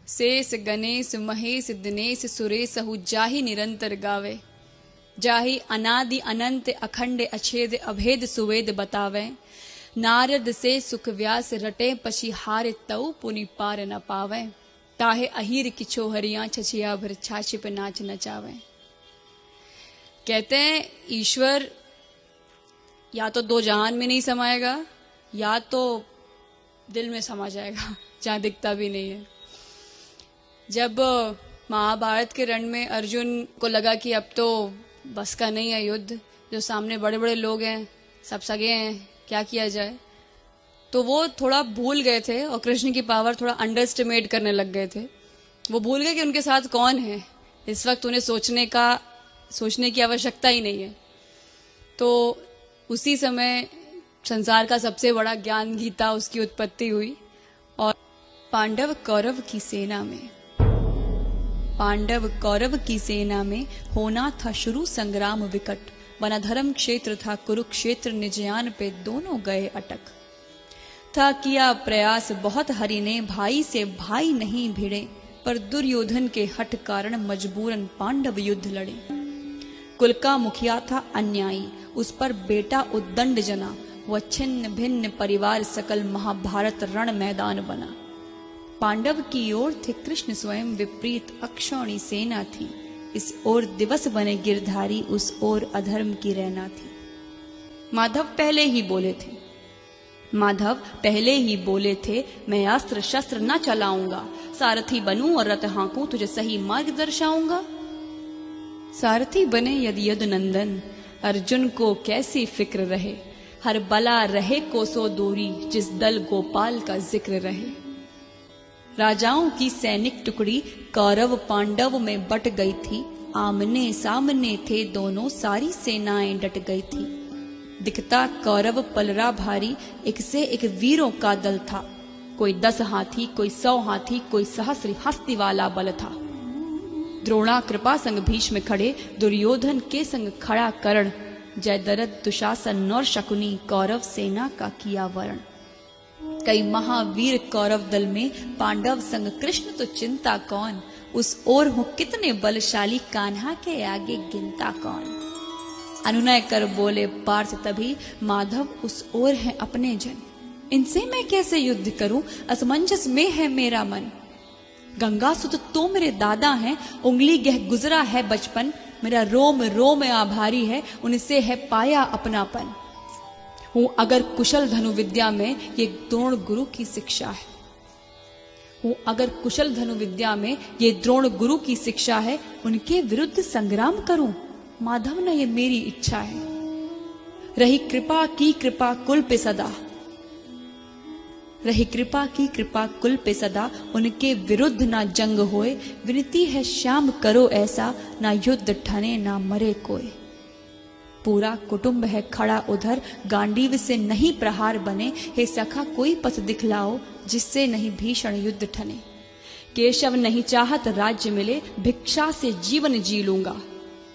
शेष गणेश महेश दिनेश सुरेश हु जाहि निरंतर गावे, जाहि अनादि अनंत अखंड अछेद अभेद सुवेद बतावे। नारद से सुख व्यास रटे पछी हार तऊ पुनि पार न पावे, ताहे अहीर किछो हरिया छछिया भर छाछ पे नाच नचावे। कहते हैं ईश्वर या तो दो जहान में नहीं समाएगा या तो दिल में समा जाएगा जहां दिखता भी नहीं है। जब महाभारत के रण में अर्जुन को लगा कि अब तो बस का नहीं है युद्ध, जो सामने बड़े बड़े लोग हैं सब सगे हैं, क्या किया जाए, तो वो थोड़ा भूल गए थे और कृष्ण की पावर थोड़ा अंडरस्टिमेट करने लग गए थे। वो भूल गए कि उनके साथ कौन है। इस वक्त उन्हें सोचने की आवश्यकता ही नहीं है। तो उसी समय संसार का सबसे बड़ा ज्ञान गीता उसकी उत्पत्ति हुई और पांडव कौरव की सेना में होना था शुरू संग्राम विकट। वनाधर्म क्षेत्र था कुरुक्षेत्र, निजयान पे दोनों गए अटक। था किया प्रयास बहुत हरि ने, भाई से भाई नहीं भिड़े, पर दुर्योधन के हठ कारण मजबूरन पांडव युद्ध लड़े। कुल का मुखिया था अन्यायी, उस पर बेटा उद्दंड जना, वह छिन्न भिन्न परिवार सकल महाभारत रण मैदान बना। पांडव की ओर थे कृष्ण स्वयं, विपरीत अक्षौणी सेना थी। इस ओर दिवस बने गिरधारी, उस ओर अधर्म की रहना थी। माधव पहले ही बोले थे, मैं अस्त्र शस्त्र न चलाऊंगा, सारथी बनूं और रथ हाँकूं, तुझे सही मार्ग दर्शाऊंगा। सारथी बने यदि यदुनंदन, अर्जुन को कैसी फिक्र रहे, हर बला रहे कोसों दूरी, जिस दल गोपाल का जिक्र रहे। राजाओं की सैनिक टुकड़ी कौरव पांडव में बट गई थी, आमने सामने थे दोनों, सारी सेनाएं डट गई थी। दिखता कौरव पलरा भारी, एक से एक वीरों का दल था, कोई 10 हाथी, कोई 100 हाथी, कोई सहस्र हस्ती वाला बल था। द्रोणा कृपा संग भीष्म खड़े, दुर्योधन के संग खड़ा कर्ण, जयद्रथ दुशासन और शकुनी, कौरव सेना का किया वरण। कई महावीर कौरव दल में, पांडव संग कृष्ण तो चिंता कौन, उस ओर हो कितने बलशाली, कान्हा के आगे गिनता कौन। अनुनय कर बोले पार्थ तभी, माधव उस ओर है अपने जन, इनसे मैं कैसे युद्ध करूं, असमंजस में है मेरा मन। गंगा सुत तो मेरे दादा हैं, उंगली गह गुजरा है बचपन, मेरा रोम रोम आभारी है, उनसे है पाया अपनापन। हूं अगर कुशल धनु विद्या में, ये द्रोण गुरु की शिक्षा है। उनके विरुद्ध संग्राम करूं, माधव न ये मेरी इच्छा है। रही कृपा की कृपा कुल पे सदा, उनके विरुद्ध ना जंग होए, विनती है श्याम करो ऐसा, ना युद्ध ठने ना मरे कोई। पूरा कुटुंब है खड़ा उधर, गांडीव से नहीं प्रहार बने, हे सखा कोई पथ दिखलाओ, जिससे नहीं भीषण युद्ध ठने। केशव नहीं चाहत राज्य मिले, भिक्षा से जीवन जी लूंगा,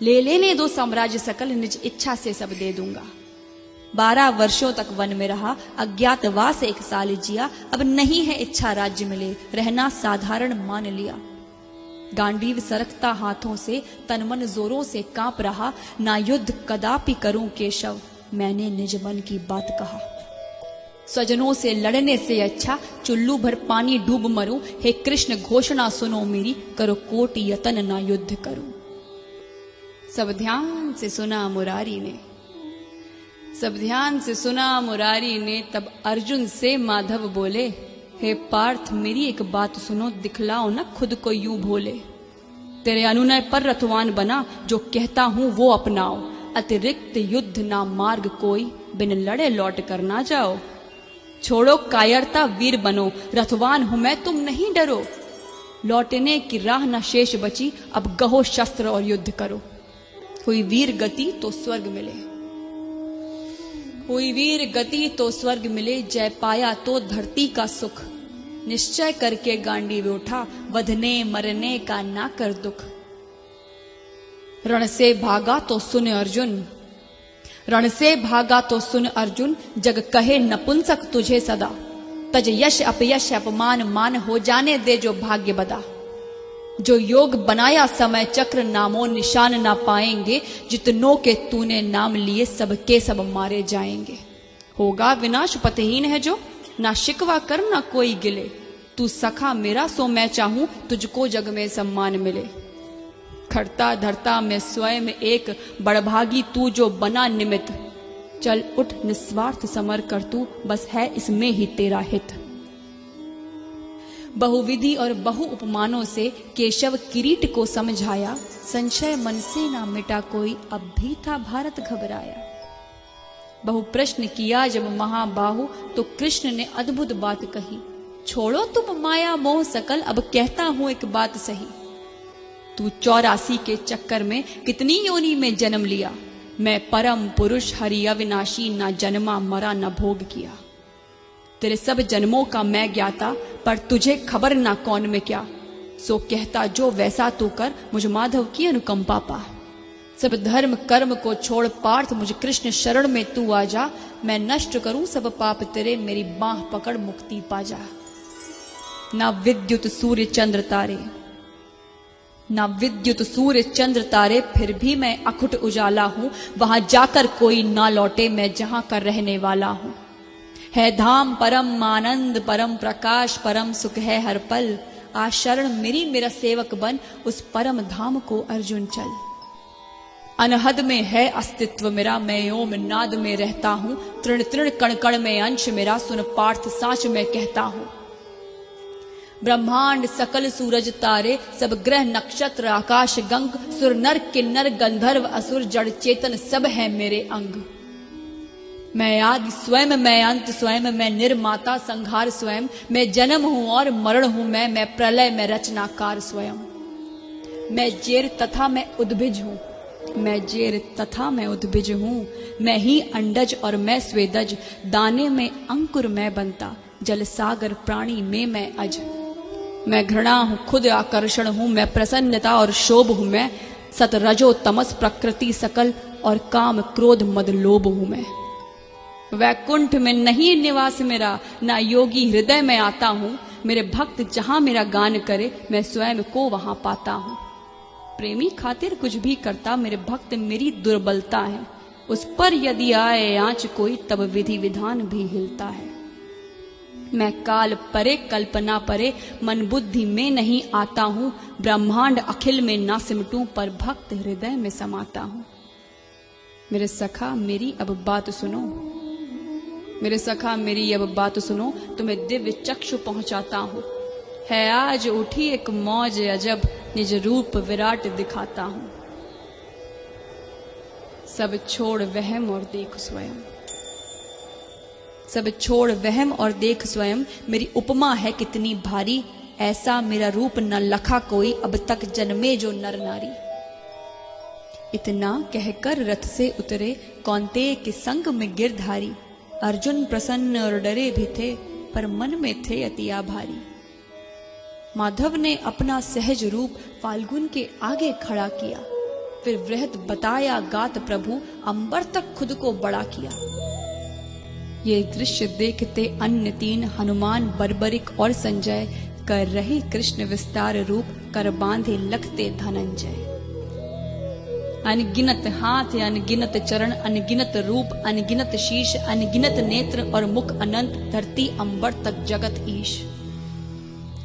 ले लेने दो साम्राज्य सकल, निज इच्छा से सब दे दूंगा। 12 वर्षों तक वन में रहा, अज्ञातवास 1 साल जिया, अब नहीं है इच्छा राज्य मिले, रहना साधारण मान लिया। गांडीव सरकता हाथों से, तन मन जोरों से कांप रहा, ना युद्ध कदापि करूं केशव, मैंने निज मन की बात कहा। स्वजनों से लड़ने से अच्छा, चुल्लू भर पानी डूब मरूं, हे कृष्ण घोषणा सुनो मेरी, करो कोटि यतन ना युद्ध करूं। सब ध्यान से सुना मुरारी ने, तब अर्जुन से माधव बोले, हे पार्थ मेरी एक बात सुनो, दिखलाओ न खुद को यूं भोले। तेरे अनुनय पर रथवान बना, जो कहता हूं वो अपनाओ, अतिरिक्त युद्ध ना मार्ग कोई, बिन लड़े लौट कर ना जाओ। छोड़ो कायरता वीर बनो, रथवान हूं मैं तुम नहीं डरो। लौटने की राह न शेष बची, अब गहो शस्त्र और युद्ध करो। हुई वीर गति तो स्वर्ग मिले, जय पाया तो धरती का सुख। निश्चय करके गांडीव उठा, वधने मरने का ना कर दुख। रण से भागा तो सुन अर्जुन, जग कहे नपुंसक तुझे सदा। तज यश अपयश अपमान मान हो जाने दे जो भाग्य बदा। जो योग बनाया समय चक्र नामो निशान ना पाएंगे। जितनों के तूने नाम लिए सबके सब मारे जाएंगे। होगा विनाश पतहीन है जो, ना शिकवा कर ना कोई गिले। तू सखा मेरा सो मैं चाहूं, तुझको जग में सम्मान मिले। खड़ता धरता में स्वयं एक बड़भागी तू जो बना निमित्त। चल उठ निस्वार्थ समर कर तू, बस है इसमें ही तेरा हित। बहुविधि और बहु उपमानों से केशव किरीट को समझाया। संशय मन से ना मिटा कोई, अब भी था भारत घबराया। बहु प्रश्न किया जब महाबाहु, तो कृष्ण ने अद्भुत बात कही। छोड़ो तुम माया मोह सकल, अब कहता हूं एक बात सही। तू 84 के चक्कर में कितनी योनि में जन्म लिया। मैं परम पुरुष हरि अविनाशी, ना जन्मा मरा न भोग किया। तेरे सब जन्मों का मैं ज्ञाता, पर तुझे खबर ना कौन में क्या। सो कहता जो वैसा तू कर, मुझ माधव की अनुकंपा पा। सब धर्म कर्म को छोड़ पार्थ, मुझ कृष्ण शरण में तू आ जा। मैं नष्ट करूं सब पाप तेरे, मेरी बाह पकड़ मुक्ति पा जा। ना विद्युत सूर्य चंद्र तारे, ना विद्युत सूर्य चंद्र तारे, फिर भी मैं अखुट उजाला हूं। वहां जाकर कोई ना लौटे, मैं जहां का रहने वाला हूं। है धाम परम आनंद परम प्रकाश, परम सुख है हर पल। आ शरण मेरी मेरा सेवक बन, उस परम धाम को अर्जुन चल। अनहद में है अस्तित्व मेरा, मैं ओम नाद में रहता हूं। तृण तृण कण कण में अंश मेरा, सुन पार्थ साच में कहता हूं। ब्रह्मांड सकल सूरज तारे, सब ग्रह नक्षत्र आकाश गंग। सुर नर किन्नर गंधर्व असुर, जड़ चेतन सब है मेरे अंग। मैं आदि स्वयं मैं अंत स्वयं, मैं निर्माता संहार स्वयं। मैं जन्म हूं और मरण हूं मैं प्रलय में रचनाकार स्वयं। मैं जेर तथा मैं उद्भिज हूं, मैं जेर तथा मैं उद्भिज हूं। मैं ही अंडज और मैं स्वेदज, दाने में अंकुर मैं बनता। जल सागर प्राणी में मैं अज। मैं घृणा हूं खुद आकर्षण हूं, मैं प्रसन्नता और शोभ हूं मैं। सत रजो तमस प्रकृति सकल, और काम क्रोध मद लोभ हूं मैं। वैकुंठ में नहीं निवास मेरा, ना योगी हृदय में आता हूं। मेरे भक्त जहां मेरा गान करे, मैं स्वयं को वहां पाता हूं। प्रेमी खातिर कुछ भी करता, मेरे भक्त मेरी दुर्बलता है। उस पर यदि आए आंच कोई, तब विधि विधान भी हिलता है। मैं काल परे कल्पना परे, मन बुद्धि में नहीं आता हूं। ब्रह्मांड अखिल में ना सिमटूं, पर भक्त हृदय में समाता हूं। मेरे सखा मेरी अब बात सुनो, मेरे सखा मेरी अब बात सुनो। तुम्हें दिव्य चक्षु पहुंचाता हूं। है आज उठी एक मौज अजब, निज रूप विराट दिखाता हूं। सब छोड़ वहम और देख स्वयं, सब छोड़ वहम और देख स्वयं। मेरी उपमा है कितनी भारी, ऐसा मेरा रूप न लखा कोई, अब तक जन्मे जो नर नारी। इतना कहकर रथ से उतरे, कौन्तेय के संग में गिरधारी। अर्जुन प्रसन्न और डरे भी थे, पर मन में थे अति आभारी। माधव ने अपना सहज रूप फाल्गुन के आगे खड़ा किया। फिर वृहद बताया गात प्रभु, अंबर तक खुद को बड़ा किया। ये दृश्य देखते अन्य तीन, हनुमान बर्बरिक और संजय। कर रहे कृष्ण विस्तार रूप, कर बांधे लखते धनंजय। अनगिनत हाथ अनगिनत चरण, अनगिनत रूप अनगिनत शीश। अनगिनत नेत्र और मुख अनंत, धरती अंबर तक जगत ईश।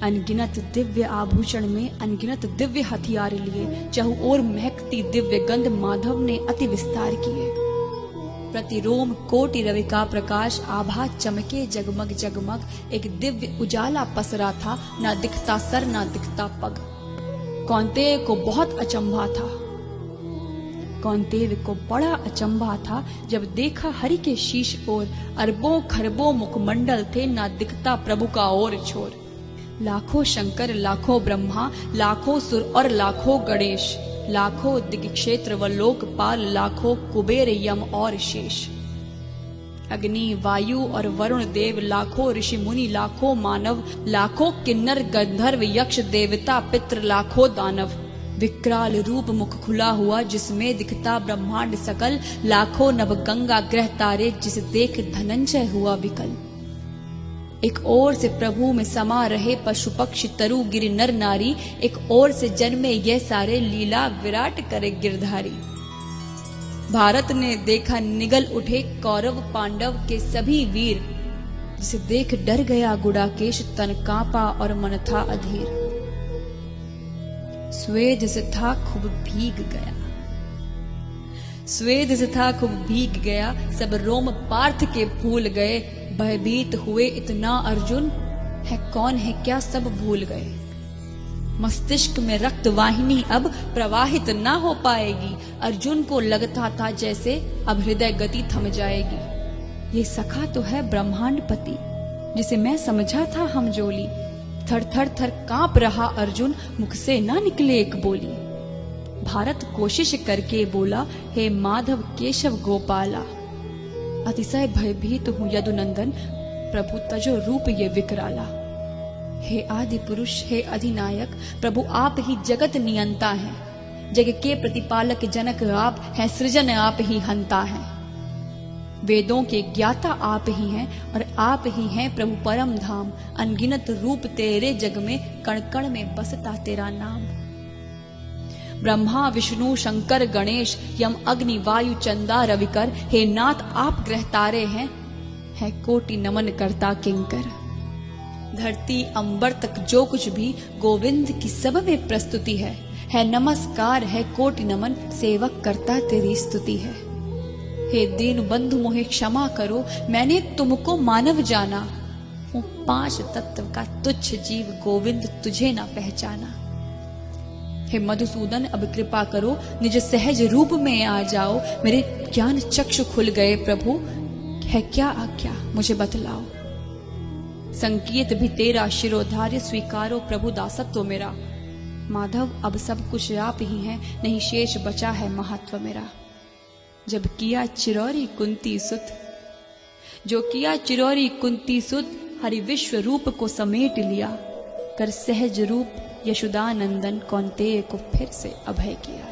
अनगिनत दिव्य आभूषण में अनगिनत दिव्य हथियार लिए। चहु ओर महकती दिव्य गंध, माधव ने अति विस्तार किए। प्रतिरोम कोटि रवि का प्रकाश, आभा चमके जगमग जगमग। एक दिव्य उजाला पसरा था, ना दिखता सर ना दिखता पग। कौन्तेय को बहुत अचंभा था, कौन्तेय को बड़ा अचंभा था, जब देखा हरि के शीश ओर। अरबों खरबों मुखमंडल थे, ना दिखता प्रभु का और छोर। लाखों शंकर लाखों ब्रह्मा, लाखों सुर और लाखों गणेश। लाखों दिग्क्षेत्र व लोकपाल, लाखों कुबेर यम और शेष। अग्नि वायु और वरुण देव, लाखों ऋषि मुनि लाखों मानव। लाखों किन्नर गंधर्व यक्ष देवता पितृ, लाखों दानव। विकराल रूप मुख खुला हुआ, जिसमें दिखता ब्रह्मांड सकल। लाखों नव गंगा ग्रह तारे, जिस देख धनंजय हुआ विकल। एक ओर से प्रभु में समा रहे पशु पक्षी तरु गिर नर नारी, एक ओर से जन्मे ये सारे लीला विराट करे गिरधारी। भारत ने देखा निगल उठे कौरव पांडव के सभी वीर, जिसे देख डर गया गुडाकेश तन कांपा और मन था अधीर। स्वेद से था खूब भीग गया, स्वेद से था खूब भीग गया, सब रोम पार्थ के फूल गए। भयभीत हुए इतना अर्जुन, है कौन है क्या सब भूल गए। मस्तिष्क में रक्त वाहिनी अब प्रवाहित ना हो पाएगी। अर्जुन को लगता था जैसे अब हृदय गति थम जाएगी। ये सखा तो है ब्रह्मांडपति, जिसे मैं समझा था हम जोली। थर थर थर कांप रहा अर्जुन, मुख से ना निकले एक बोली। भारत कोशिश करके बोला, हे माधव केशव गोपाला, अतिशय भयभीत हूं यदुनंदन, प्रभु तजो रूप ये विकराला। हे आदि पुरुष, हे अधिनायक, प्रभु आप ही जगत नियंता हैं। जग के प्रतिपालक जनक आप हैं, सृजन आप ही हंता हैं। वेदों के ज्ञाता आप ही हैं और आप ही हैं प्रभु परम धाम। अनगिनत रूप तेरे जग में, कण कण में बसता तेरा नाम। ब्रह्मा विष्णु शंकर गणेश, यम अग्नि वायु चंदा रविकर, हे नाथ आप ग्रह तारे हैं, है कोटि नमन करता किंकर। धरती अंबर तक जो कुछ भी गोविंद की सब में प्रस्तुति है नमस्कार, है कोटि नमन, सेवक करता तेरी स्तुति है। हे दीन बंधु मोहे क्षमा करो, मैंने तुमको मानव जाना, हूँ 5 तत्व का तुच्छ जीव, गोविंद तुझे ना पहचाना। हे मधुसूदन अब कृपा करो, निज सहज रूप में आ जाओ। मेरे ज्ञान चक्षु खुल गए प्रभु, है क्या आज्ञा मुझे बतलाओ। संकेत भी तेरा शिरोधार्य, स्वीकारो प्रभु दासत्व मेरा। माधव अब सब कुछ आप ही हैं, नहीं शेष बचा है महत्व मेरा। जब किया चिरौरी कुंती सुत, जो किया चिरौरी कुंती सुत, हरि विश्व रूप को समेट लिया। कर सहज रूप यशोदानंदन, कौन्तेय को फिर से अभय किया।